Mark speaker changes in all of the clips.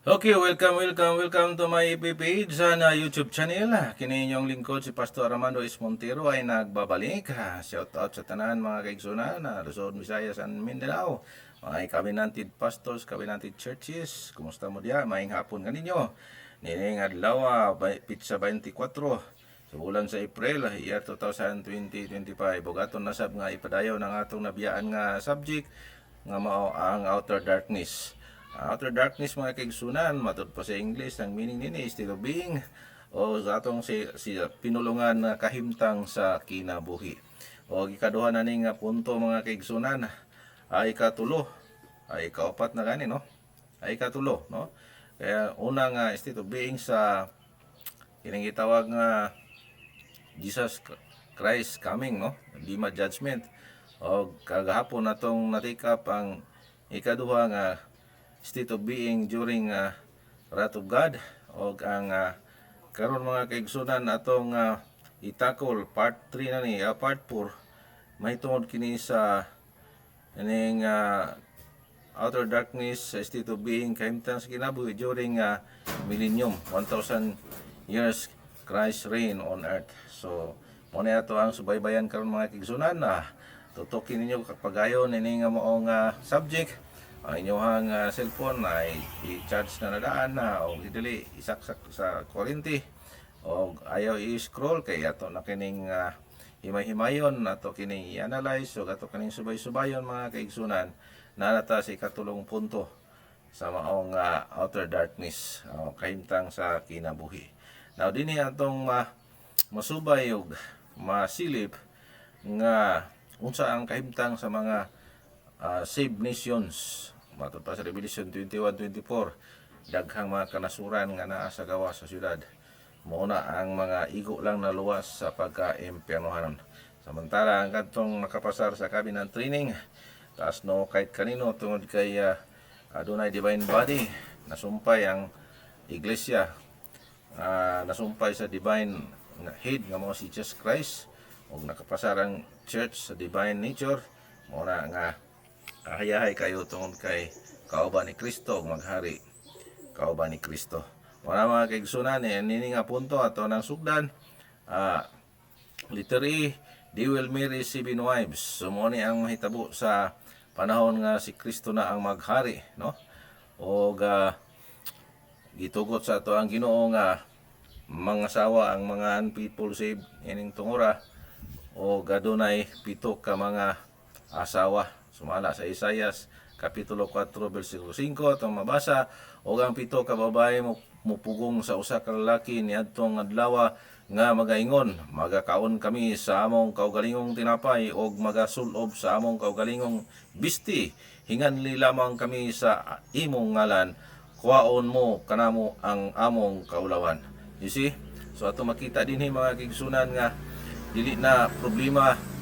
Speaker 1: Okay, welcome to my FB page sa YouTube channel. Kini inyong lingkod si Pastor Armando S. Montero ay nagbabalik. Shout out sa tanan mga kaigsunan na Luzon, Visayas and Mindanao. Mga covenanted pastors, covenanted churches. Kumusta mo diya? Maayong hapon kaninyo. Nining adlaw pizza 24 sa bulan sa April, year 2020-25. Bugaton nasab nga ipadayon ng atong nabiyaan nga subject nga mao ang outer darkness. Outer darkness mga kaigsunan, matod pa sa English, ang meaning nini state of being o sa atong si pinulungan na kahimtang sa kinabuhi. O ikaduha na ning punto mga kaigsunan ay ikatulo, ay ikaapat na gani no? Ay ikatulo no? Kaya unang state of being sa kining gitawag nga Jesus Christ coming no? Lima judgment. O kagahapon natong natikap ang ikaduha nga state of being during wrath of God o ang karon mga kaigsunan atong itakol part 3 na ni part 4 mahitungod kini sa ining outer darkness state of being kahimtang sa kinabuhi during millennium 1000 years Christ reign on earth. So muna ato ang subaybayan karon mga kaigsunan na tutukin ninyo kapagayon ini nga maong subject. Ang inyong cellphone ay i-charge na nadaan na o idili isaksak sa kuryente o ayaw i-scroll kay ato na kining himay-himayon ato kining i-analyze o ato kining subay-subayon mga kaigsunan na nata sa ikatulong punto sa maong outer darkness o kahimtang sa kinabuhi. Now dinhi atong masubay og masilip nga unsa ang kahimtang sa mga saved nations. Matod pa sa Revelation 21-24, daghang mga kanasuran nga naa sa gawa sa syudad. Muna ang mga igo lang na luwas sa pagka-impyernohanon. Samantala ang kadtong nakapasar sa cabinet training, taas no kahit kanino tungod kay adunay divine body, nasumpay ang iglesia, nasumpay sa divine head nga mao si Jesus Christ, ug nakapasar ang church sa divine nature, muna nga hayahay kayo tungod kay kauban ni Kristo ug maghari kauban ni Kristo. Wala mga kaigsunan nini nga punto ato nang sugdan. Letter E, they will marry 7 wives. So mo ni ang mahitabo sa panahon nga si Kristo na ang maghari, no? O gitugot sa ato ang Ginoo nga mga asawa ang mga people saved ining tungora o gadunay 7 ka mga asawa. Sumala sa Isaias kapitulo 4 bersikulo 5 atong mabasa, og ang 7 ka babae mupugong sa usa ka lalaki niadtong adlaw nga magaingon, magakaon kami sa among kaugalingong tinapay og magasulob sa among kaugalingong bisti, hinganli lamang kami sa imong ngalan, kuwaon mo kanamo ang among kaulawan. You see? So ato makita dinhi mga kaigsunan nga dili na problema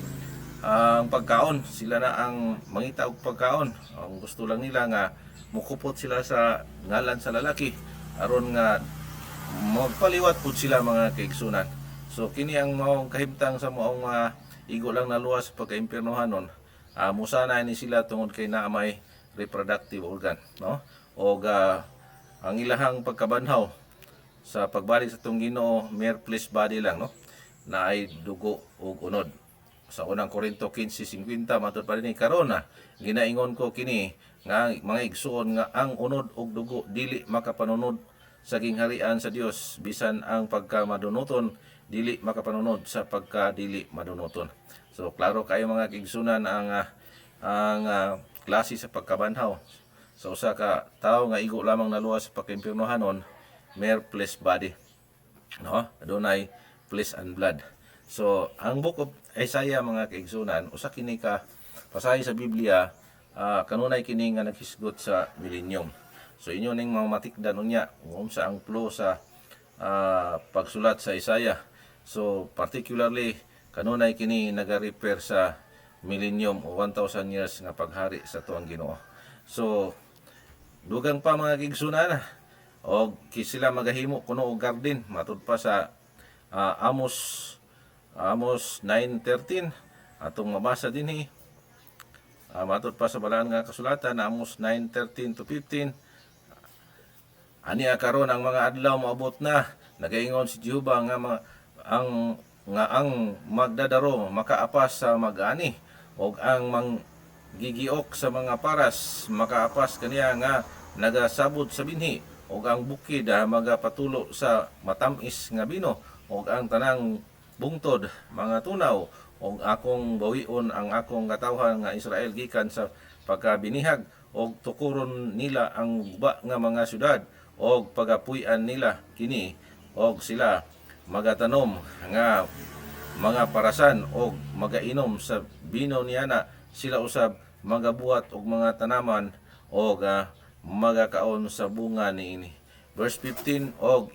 Speaker 1: ang pagkaon, sila na ang mangita og pagkaon. Ang gusto lang nila nga mukupot sila sa ngalan sa lalaki aron nga magpaliwat pud sila mga kaigsunan. So kini ang maong kahimtang sa maong igo lang na luwas pagka-impyernohanon. Musana ni sila tungod kay naa may reproductive organ, no? Og ang ilahang pagkabanhaw sa pagbalik sa tong Ginoo mere flesh body lang, no? Na ay dugo ug unod. Sa unang Korinto 15:50 matud pa rin karon ginaingon ko kini nga mga igsuon nga ang unod og dugo dili makapanunod sa gingharian sa Dios, bisan ang pagkamadunoton dili makapanunod sa pagkadili madunoton. So klaro kayo mga kaigsunan ang klase sa pagkabanhaw sa usa ka tawo nga igo lamang naluwas sa pagka-impyernohanon, mere flesh body, no? Adunay flesh and blood. So, ang book of Isaiah mga kaigsunan, usa kini ka pasahi sa Biblia, kanunay kini nga naghisgot sa millennium. So, inyo ning mga matikdan unya kung sa ang flow sa pagsulat sa Isaiah. So, particularly kanunay kini naga-refer sa millennium o 1,000 years nga paghari sa tuang Ginoo. So, dugang pa mga kaigsunan og sila magahimo kuno og garden matud pa sa Amos 9:13 atong mabasa dinhi. Matod pa sa balaan nga kasulatan Amos 9:13-15, Ania karon ang mga adlaw moabot na, nagaingon si Jehova nga ang magdadaro makaapas sa mag-ani, og ang gigiok sa mga paras makaapas kaniya nga nagasabot sa binhi, og ang bukid magapatulo sa matamis nga bino, og ang tanang bungtod mga tunaw, og akong bawion ang akong katawhan nga Israel gikan sa pagkabinihag, og tukuron nila ang guba nga mga syudad, og pagapuy-an nila kini, og sila magatanom nga mga parasan, og magainom sa bino niyana, sila usab magabuhat og mga tanaman, og magakaon sa bunga niini. Verse 15, og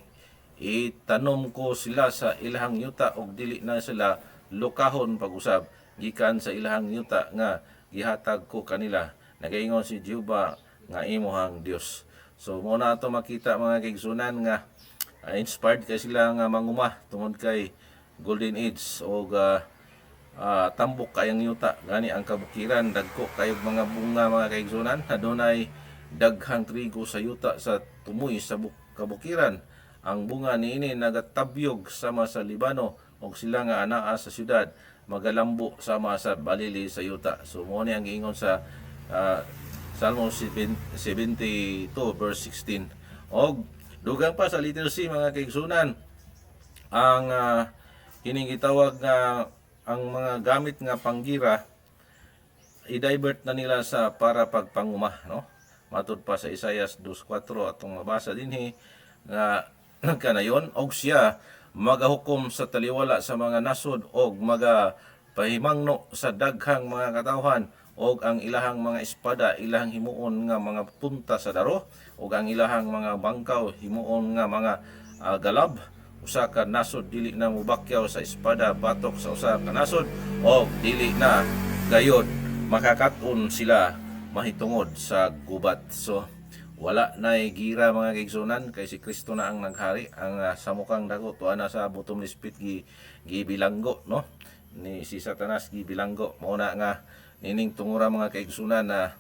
Speaker 1: itanom ko sila sa ilahang yuta, og dili na sila lukahon pag-usab gikan sa ilahang yuta nga gihatag ko kanila. Nagaingon si Jehova nga imuhang Dios. So muna ato makita mga kaigsunan nga inspired kay sila nga manguma tungod kay Golden Age, o tambok kayang yuta gani ang kabukiran, dagko kayog mga bunga mga kaigsunan, adunay daghang trigo sa yuta sa tumoy sa kabukiran. Ang bunga niini nagatabyog sama sa Libano, og sila nga anaa sa syudad magalambo sama sa balili sa yuta. So mo ni ang giingon sa Salmo 72 verse 16. Og dugang pa sa letter C mga kaigsunan, ang kining gitawag nga ang mga gamit nga panggira i-divert na nila sa para pagpanguma, no? Matud pa sa Isaias 2:4 atong mabasa dinhi nga kanayon, og siya magahukom sa taliwala sa mga nasod, og magapahimangno sa daghang mga katawhan, og ang ilahang mga espada ilahang himuon nga mga punta sa daro, og ang ilahang mga bangkaw himuon nga mga galab. Usa ka nasod dili na mubakyaw sa espada batok sa usa ka nasod, og dili na gayod makakaton sila mahitungod sa gubat. So wala na gira mga kaigsunan, kay si Kristo na ang naghari. Ang samukang dago tuwa na sa bottomless pit gibilanggo, no? Ni si Satanas gibilanggo. Mao na nga nining tungura mga kaigsunan na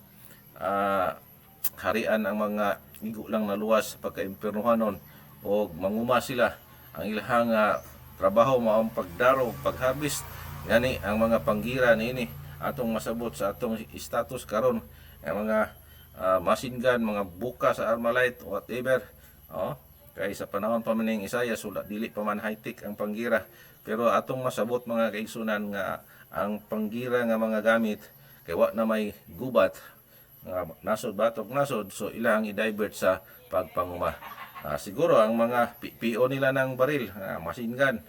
Speaker 1: harian ang mga igo lang na luwas sa pagkaimpernohanon, o manguma sila. Ang ilahang trabaho mao ang pagdaro, paghabis. Gani ang mga panggira niini atong masabot sa atong status karon, ang mga machine gun, mga buka sa Armalite, whatever. Kay sa panahon pa maning Isaiah, sula dili pa man high-tech ang panggira. Pero atong masabot mga kaigsunan nga ang panggira nga mga gamit kay wa na may gubat nga nasod batok nasod, so ilang i-divert sa pagpanguma. Siguro ang mga PO nila ng baril, machine gun,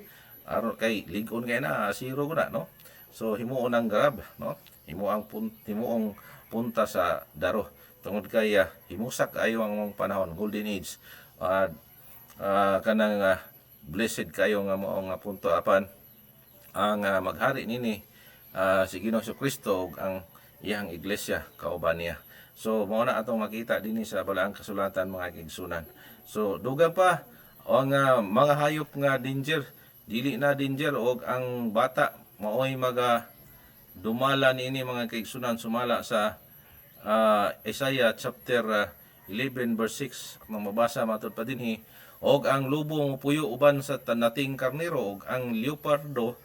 Speaker 1: aron kay ligon kay na zero guna, no? So himuon ang grab, no? Himuong punta sa daro. Tungod kay himusak ayo ang panahon, Golden Age. Kanang blessed kayo nga mao nga punto apan ang maghari nini si Ginoong Kristo ug ang iyang iglesia kauban niya. So mao na atong makita dinhi sa balaang kasulatan mga kaigsunan. So dugang pa ang mga hayop nga danger, dili na danger, og ang bata maoy dumala niini mga kaigsunan sumala sa Isaiah chapter 11 verse 6 nang mabasa matud pa dinhi, og ang lubong puyo uban sa nating karnero, og ang leopardo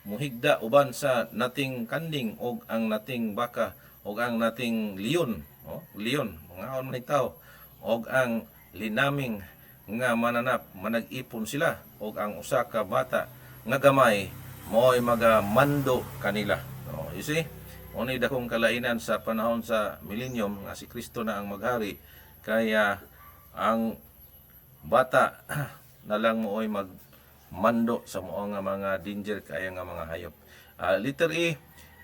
Speaker 1: muhigda uban sa nating kanding, og ang nating baka, og ang nating leon, leon mga man tao, og ang linaming nga mananap manag-ipon sila, og ang usa ka bata nga gamay mo'y magamando kanila. You see, unay dakong kalainan sa panahon sa millennium nga si Kristo na ang maghari, kaya ang bata na lang mo'y magmando sa mga danger kaya nga mga hayop. Letter E,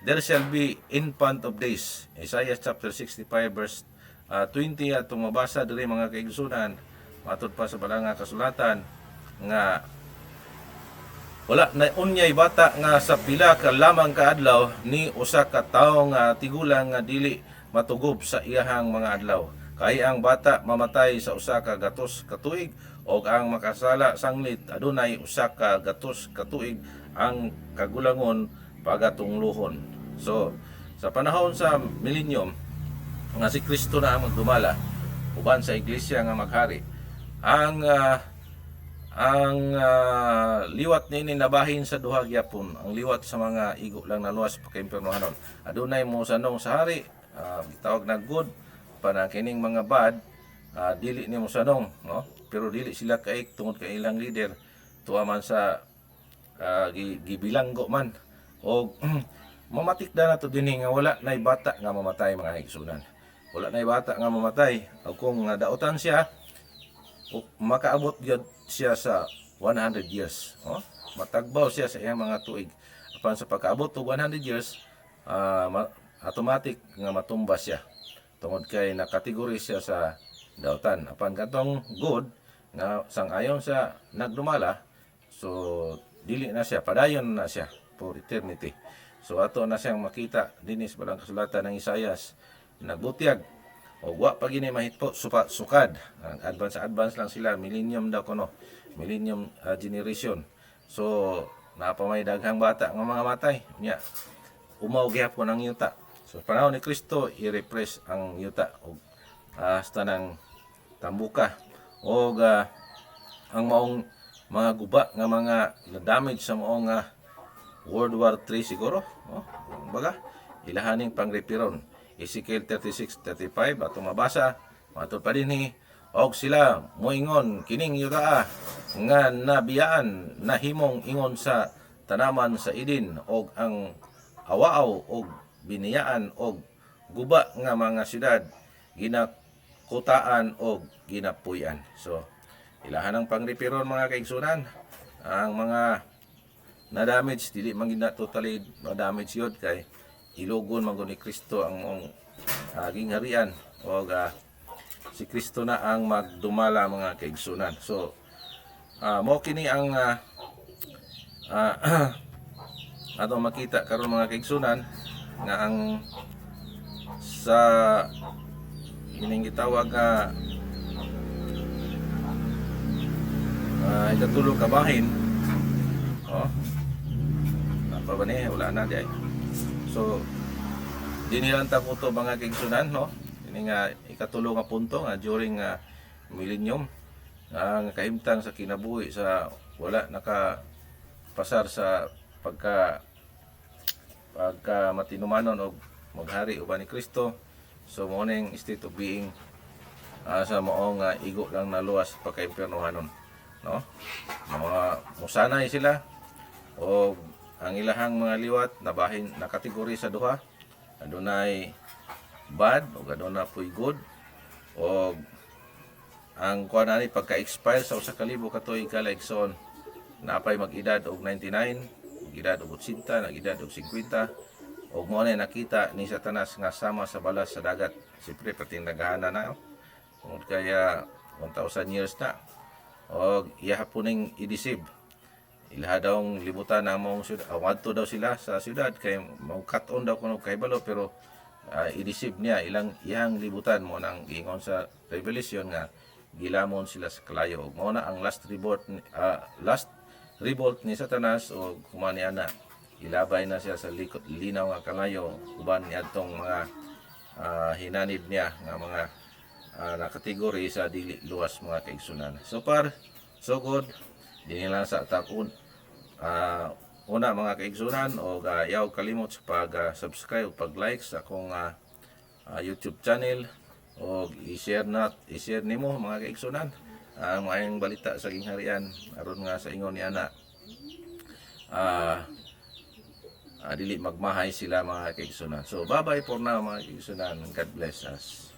Speaker 1: there shall be infant of days. Isaiah chapter 65 verse 20 atong mabasa diri mga kaigsunan, matud pa sa balanga kasulatan nga wala na unyay bata nga sa pila ka lamang ka adlaw ni usa ka tawo nga tigulang nga dili matugob sa iyahang mga adlaw. Kay ang bata mamatay sa usa ka gatos ka tuig, og ang makasala sanglit adunay usa ka gatos ka tuig ang kagulangon pagatunglohon. So sa panahon sa millennium nga si Kristo na ang magdumala uban sa iglesia nga maghari, ang liwat nini nabahin sa duha gyapon. Ang liwat sa mga igo lang naluwas pa kay impyernohanon. Adunay mo sanong sa hari, gitawag na good para kining mga bad, dili ni mo sanong, no? Pero dili sila kaig tungod kay ilang leader tuwa man sa gibilanggo man o mamatikda na to dinhi nga wala nay bata nga mamatay mga igsunan. Wala nay bata nga mamatay. O kung dautan siya, makaabot gyud siya sa 100 years. Oh? Matagbaw siya sa iyang mga tuig. Apan sa pagkaabot og 100 years, automatic nga matumba siya. Tungod kay nakategory siya sa dautan. Apan katong good nga sang-ayon sa nagdumala, so dili na siya, padayon na siya for eternity. So ato na siyang makita dinis balang kasulatan ng Isayas, nagbutyag o wa pa gini mahitpo sukad. Advance lang sila, millennium daw kuno, millennium generation. So napamay daghang bata nga mga matay nya, umaw gyapon ang yuta. So panahon ni Kristo i-repress ang yuta og hasta ng tambuka og ang maong mga guba nga mga na-damage sa maong World War III siguro, baga ilahaning pangrepiron. Ezekiel 36:35 ato mabasa, matud pa dinhi, og sila moingon kining yuta nga nabiyaan nahimong ingon sa tanaman sa Eden, og ang awaaw og biniyaan og guba nga mga syudad ginakutaan og ginapuy-an. So ilahan ang pangrepiron mga kaigsunan. Ang mga na-damage dili man gid na totally na-damage yun kay ilugon man gud ni Kristo ang mong gingharian o si Kristo na ang magdumala mga kaigsunan. So mo kini ang ato makita karon mga kaigsunan nga ang sa ining gitawag ikatulong kabahin, apa ba ni wala na di. So dinilang ta ko to mga kaigsunan, no? Ini nga ikatulo nga punto nga during millennium ang kahimtang sa kinabuhi sa wala nakapasar sa pagka matinumanon og maghari uban ni Kristo. So mo ning state of being sa maong igo lang naluwas pagka-impyernohanon, no? Mga musanay sila o ang ilahang mga liwat nabahin na kategori sa duha. Adunay bad o aduna puy good, o ang kuan ani pagka-expire sa usa ka libo ka tuig kalaigsoon napay mag-edad og 99, mag-edad og 80, nag-edad og 50, og mo na nakita ni Satanas nga sama sa balas sa dagat. Siyempre pati naghahanan na tungod kaya 1,000 years na, og iya haponing i-deceive. Ilaha daw libutan na mong syudad, wadto daw sila sa syudad kay maukat-on daw kuno kay balo, pero i-deceive niya iyang libutan mo nang ingon sa Revelation nga gilamon sila sa kalayo. Mao na ang last revolt ni Satanas, o kumani ana ilabay na siya sa linaw nga kalayo uban niadtong mga hinanid niya nga mga nakategory sa dili luwas mga kaigsunan. So far so good. Dinhi lang sa takon una mga kaigsunan, o yaw kalimot sa pag-subscribe o pag-like sa akong YouTube channel, o i-share nimo mga kaigsunan ang maayong balita sa gingharian aron nga sa ingon ni ana dili magmahay sila mga kaigsunan. So bye bye for now mga kaigsunan. God bless us.